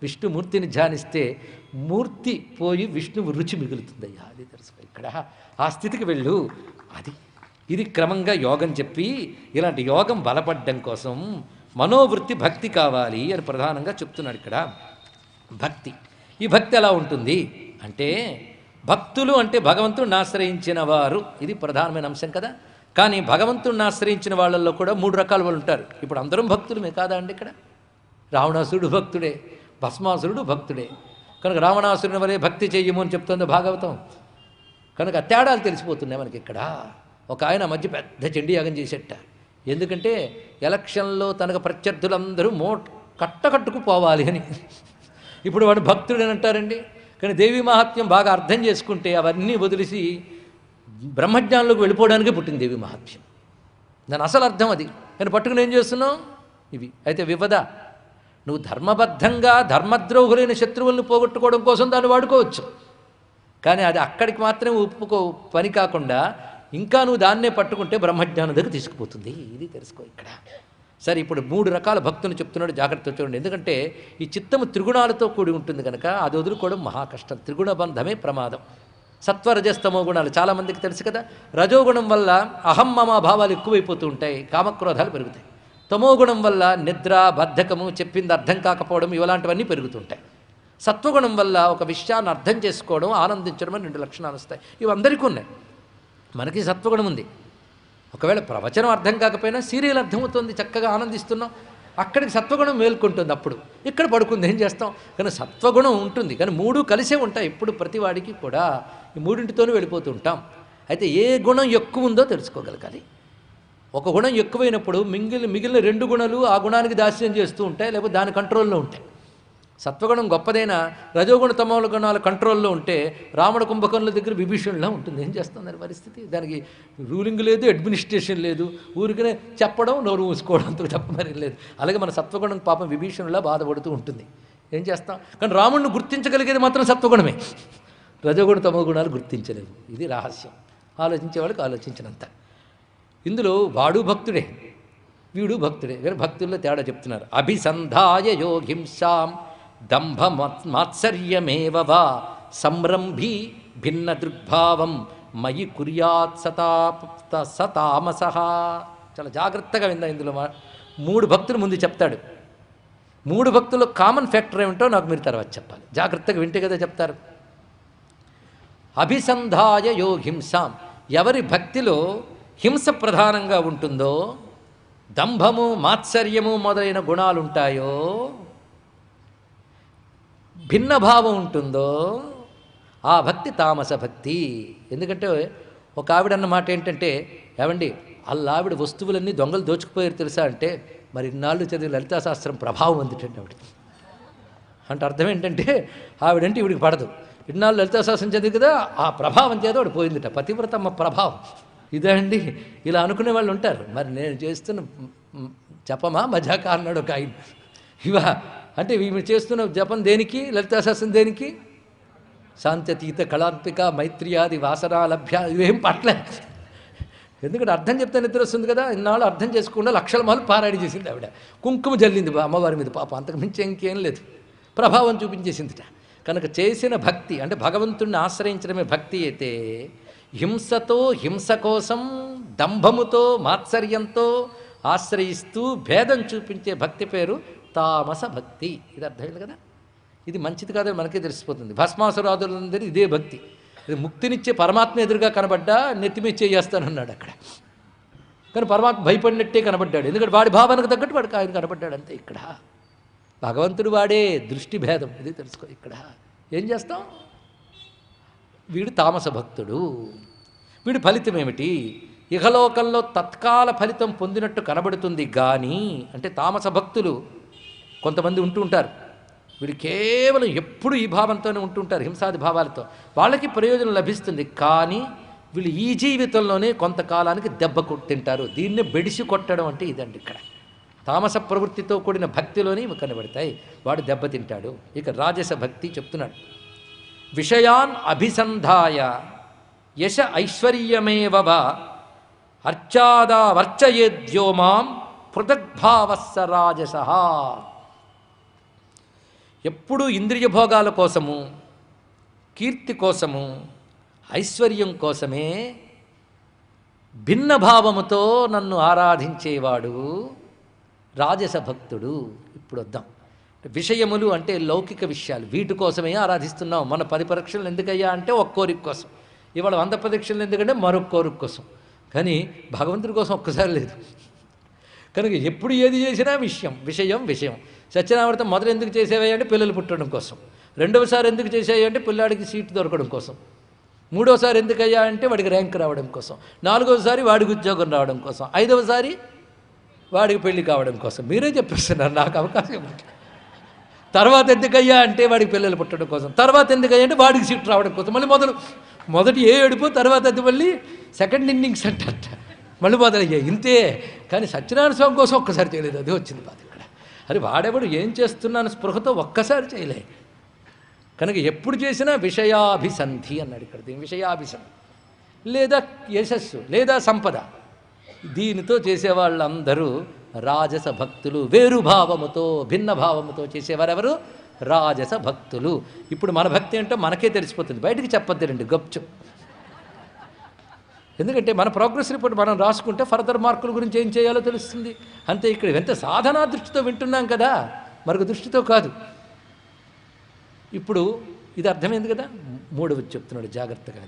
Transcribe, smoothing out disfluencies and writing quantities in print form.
విష్ణుమూర్తిని ధ్యానిస్తే మూర్తి పోయి విష్ణువు రుచి మిగులుతుందయ్యా. అది తెలుసుకో ఇక్కడ. ఆ స్థితికి వెళ్ళు. అది ఇది క్రమంగా యోగం చెప్పి ఇలాంటి యోగం బలపడ్డం కోసం మనోవృత్తి భక్తి కావాలి అని ప్రధానంగా చెప్తున్నాడు ఇక్కడ. భక్తి, ఈ భక్తి ఎలా ఉంటుంది అంటే భక్తులు అంటే భగవంతుడిని ఆశ్రయించిన వారు, ఇది ప్రధానమైన అంశం కదా. కానీ భగవంతుడిని ఆశ్రయించిన వాళ్ళల్లో కూడా 3 రకాల వాళ్ళు ఉంటారు. ఇప్పుడు అందరం భక్తులమే కాదా అండి? ఇక్కడ రావణాసురుడు భక్తుడే, భస్మాసురుడు భక్తుడే. కనుక రావణాసురుని వలె భక్తి చెయ్యము అని చెప్తుంది భాగవతం. కనుక తేడాలు తెలిసిపోతున్నాయి మనకి ఇక్కడ. ఒక ఆయన మధ్య పెద్ద చండీయాగం చేసేట. ఎందుకంటే ఎలక్షన్లో తనకు ప్రత్యర్థులందరూ కట్టకట్టుకు పోవాలి అని. ఇప్పుడు వాడు భక్తుడు అని అంటారండి. కానీ దేవీ మహాత్మ్యం బాగా అర్థం చేసుకుంటే అవన్నీ వదిలేసి బ్రహ్మజ్ఞానంలోకి వెళ్ళిపోవడానికే పుట్టింది దేవీ మహాత్మ్యం. దాని అసలు అర్థం అది. కానీ పట్టుకుని ఏం చేస్తున్నావు? ఇవి అయితే వివద. నువ్వు ధర్మబద్ధంగా ధర్మద్రోహులైన శత్రువులను పోగొట్టుకోవడం కోసం దాన్ని వాడుకోవచ్చు. కానీ అది అక్కడికి మాత్రమే పని కాకుండా ఇంకా నువ్వు దాన్నే పట్టుకుంటే బ్రహ్మజ్ఞానం దగ్గర తీసుకుపోతుంది. ఇది తెలుసుకో ఇక్కడ. సరే, ఇప్పుడు 3 రకాల భక్తులు చెప్తున్నాడు, జాగ్రత్త చూడండి. ఎందుకంటే ఈ చిత్తము త్రిగుణాలతో కూడి ఉంటుంది కనుక అది వదులుకోవడం మహా కష్టం. త్రిగుణ బంధమే ప్రమాదం. సత్వరజస్తమో గుణాలు చాలామందికి తెలుసు కదా. రజోగుణం వల్ల అహం మమ భావాలు ఎక్కువైపోతూ ఉంటాయి, కామక్రోధాలు పెరుగుతాయి. తమోగుణం వల్ల నిద్ర, బద్ధకము, చెప్పింది అర్థం కాకపోవడం, ఇలాంటివన్నీ పెరుగుతుంటాయి. సత్వగుణం వల్ల ఒక విషయాన్ని అర్థం చేసుకోవడం, ఆనందించడం అని 2 లక్షణాలు వస్తాయి. ఇవి అందరికీ ఉన్నాయి. మనకి సత్వగుణం ఉంది. ఒకవేళ ప్రవచనం అర్థం కాకపోయినా సీరియల్ అర్థమవుతుంది, చక్కగా ఆనందిస్తున్నాం. అక్కడికి సత్వగుణం మేల్కొంటుంది. అప్పుడు ఇక్కడ పడుకుంది, ఏం చేస్తాం? కానీ సత్వగుణం ఉంటుంది. కానీ 3 కలిసే ఉంటాయి ఇప్పుడు ప్రతివాడికి కూడా. ఈ 3తోనే వెళ్ళిపోతూ ఉంటాం. అయితే ఏ గుణం ఎక్కువ ఉందో తెలుసుకోగలగాలి. ఒక గుణం ఎక్కువైనప్పుడు మిగిలిన 2 గుణాలు ఆ గుణానికి దాస్యం చేస్తూ ఉంటాయి, లేకపోతే దాని కంట్రోల్లో ఉంటాయి. సత్వగుణం గొప్పదైనా రజోగుణ తమోల గుణాల కంట్రోల్లో ఉంటే రావణ కుంభకర్ణుల దగ్గర విభీషణులా ఉంటుంది. ఏం చేస్తుంది దాని పరిస్థితి? దానికి రూలింగ్ లేదు, అడ్మినిస్ట్రేషన్ లేదు, ఊరికనే చెప్పడం, నోరు మూసుకోవడంతో తప్ప మరి లేదు. అలాగే మన సత్వగుణం పాపం విభీషణులా బాధపడుతూ ఉంటుంది. ఏం చేస్తాం? కానీ రాముడిని గుర్తించగలిగేది మాత్రం సత్వగుణమే. రజోగుణ తమో గుణాలు గుర్తించలేవు. ఇది రహస్యం. ఆలోచించే వాళ్ళకి ఆలోచించినంత. ఇందులో వాడు భక్తుడే, వీడు భక్తుడే. కానీ భక్తుల్లో తేడా చెప్తున్నారు. అభిసంధాయ యోగింసాం దంభ మాత్సర్యమేవ వా సంరంభీ భిన్న దృగ్భావం మయి కుర్యాత్ సతామసః. చాలా జాగ్రత్తగా విందా. ఇందులో 3 భక్తులు ముందు చెప్తాడు. 3 భక్తుల్లో కామన్ ఫ్యాక్టర్ ఏమిటో నాకు మీరు తర్వాత చెప్పాలి. జాగ్రత్తగా వింటే కదా చెప్తారు. అభిసంధాయ యోహింసాం, ఎవరి భక్తిలో హింస ప్రధానంగా ఉంటుందో, దంభము, మాత్సర్యము మొదలైన గుణాలు ఉంటాయో, భిన్నభావం ఉంటుందో, ఆ భక్తి తామస భక్తి. ఎందుకంటే ఒక ఆవిడ అన్న మాట ఏంటంటే, ఏమండి ఆవిడ వస్తువులన్నీ దొంగలు దోచుకుపోయారు తెలుసా అంటే, మరి ఇన్నాళ్ళు చదివి లలితాశాస్త్రం ప్రభావం అందుటండి ఆవిడ. అంటే అర్థం ఏంటంటే ఆవిడంటే ఈవిడికి పడదు. ఇన్నాళ్ళు లలితాశాస్త్రం చదివి కదా, ఆ ప్రభావం చేత ఆవిడ పోయిందిట. పతివ్రతమ్మ ప్రభావం ఇదే అండి. ఇలా అనుకునే వాళ్ళు ఉంటారు. మరి నేను చేస్తున్న జపమా మజాకా అన్నాడు ఒక ఆయన. ఇవా అంటే ఈమె చేస్తున్న జపం దేనికి? లలితాశాస్త్రం దేనికి? శాంత్యతీత కళాత్మిక మైత్రియాది వాసనా లభ్య, ఇవేం పట్లే. ఎందుకంటే అర్థం చెప్తే నిద్ర వస్తుంది కదా. ఇన్నాళ్ళు అర్థం చేసుకుండా లక్షల మాలు పారాయణ చేసింది ఆవిడ. కుంకుమ జల్లింది అమ్మవారి మీద. పాప అంతకు మించి ఇంకేం లేదు, ప్రభావం చూపించేసిందిట. కనుక చేసిన భక్తి అంటే భగవంతుణ్ణి ఆశ్రయించడమే భక్తి అయితే, హింసతో, హింస కోసం, దంభముతో, మాత్సర్యంతో ఆశ్రయిస్తూ భేదం చూపించే భక్తి పేరు తామస భక్తి. ఇది అర్థమైంది కదా. ఇది మంచిది కాదని మనకే తెలిసిపోతుంది. భస్మాసురాదులందరూ ఇదే భక్తి. ఇది ముక్తినిచ్చే పరమాత్మ ఎదురుగా కనబడ్డా నెత్తిమీ చేస్తానన్నాడు అక్కడ. కానీ పరమాత్మ భయపడినట్టే కనబడ్డాడు. ఎందుకంటే వాడి భావనకు తగ్గట్టు వాడికి ఆయన కనబడ్డాడు అంతే. ఇక్కడ భగవంతుడు వాడే, దృష్టి భేదం. ఇది తెలుసుకో. ఇక్కడ ఏం చేస్తాం? వీడు తామస భక్తుడు. వీడి ఫలితం ఏమిటి? ఇహలోకంలో తత్కాల ఫలితం పొందినట్టు కనబడుతుంది. కానీ అంటే తామస భక్తులు కొంతమంది ఉంటూ ఉంటారు. వీడు కేవలం ఎప్పుడు ఈ భావంతోనే ఉంటుంటారు, హింసాది భావాలతో. వాళ్ళకి ప్రయోజనం లభిస్తుంది. కానీ వీళ్ళు ఈ జీవితంలోనే కొంతకాలానికి దెబ్బ తింటారు. దీన్నే బెడిసి కొట్టడం అంటే ఇదండి. ఇక్కడ తామస ప్రవృత్తితో కూడిన భక్తిలోనే ఇవి కనబడతాయి. వాడు దెబ్బతింటాడు. ఇక రాజస భక్తి చెప్తున్నాడు. విషయాన్ అభిసంధాయ యశ ఐశ్వర్యమేవ అర్చాదావర్చయేద్యోమాం పృథగ్భావస్స రాజస. ఎప్పుడూ ఇంద్రియ భోగాల కోసము, కీర్తి కోసము, ఐశ్వర్యం కోసమే భిన్న భావముతో నన్ను ఆరాధించేవాడు రాజస భక్తుడు. ఇప్పుడు వద్దాం. విషయములు అంటే లౌకిక విషయాలు, వీటి కోసమే ఆరాధిస్తున్నాం. మన 10 పరీక్షలు ఎందుకయ్యా అంటే ఒక కోరిక కోసం, ఇవాళ 100 పరీక్షలు ఎందుకంటే మరొక కోరిక కోసం. కానీ భగవంతుడి కోసం ఒక్కసారి లేదు. కనుక ఎప్పుడు ఏది చేసినా విషయం. సత్యనారాయణతం మొదలు ఎందుకు చేసేవా అంటే పిల్లలు పుట్టడం కోసం, రెండవసారి ఎందుకు చేసేవి అంటే పిల్లాడికి సీటు దొరకడం కోసం, మూడోసారి ఎందుకయ్యా అంటే వాడికి ర్యాంక్ రావడం కోసం, నాలుగోసారి వాడికి ఉద్యోగం రావడం కోసం, ఐదవసారి వాడికి పెళ్లి కావడం కోసం. మీరే చెప్పేస్తున్నారు, నాకు అవకాశం ఇవ్వండి. తర్వాత ఎందుకయ్యా అంటే వాడికి పిల్లలు పుట్టడం కోసం, తర్వాత ఎందుకయ్యా అంటే వాడికి సీట్ రావడం కోసం. మళ్ళీ మొదటి ఏడుపు, తర్వాత అది మళ్ళీ సెకండ్ ఇన్నింగ్స్ అంట మళ్ళీ మొదలయ్యాయి. ఇంతే. కానీ సత్యనారాయణ స్వామి కోసం ఒక్కసారి చేయలేదు, అది వచ్చింది బాధ ఇక్కడ. అది వాడెవడు ఏం చేస్తున్నాను స్పృహతో ఒక్కసారి చేయలే. కనుక ఎప్పుడు చేసినా విషయాభిసంధి అన్నాడు ఇక్కడ. విషయాభిసంధి లేదా యశస్సు లేదా సంపద, దీనితో చేసేవాళ్ళందరూ రాజస భక్తులు. వేరు భావముతో, భిన్న భావముతో చేసేవారెవరు? రాజస భక్తులు. ఇప్పుడు మన భక్తి ఏంటో మనకే తెలిసిపోతుంది, బయటికి చెప్పొద్దురండి గప్చు. ఎందుకంటే మన ప్రోగ్రెస్ రిపోర్ట్ మనం రాసుకుంటే ఫర్దర్ మార్కుల గురించి ఏం చేయాలో తెలుస్తుంది. అంతే. ఇక్కడ ఎంత సాధనా దృష్టితో వింటున్నాం కదా, మరొక దృష్టితో కాదు. ఇప్పుడు ఇది అర్థమైంది కదా. మూడవది చెప్తున్నాడు జాగ్రత్తగా.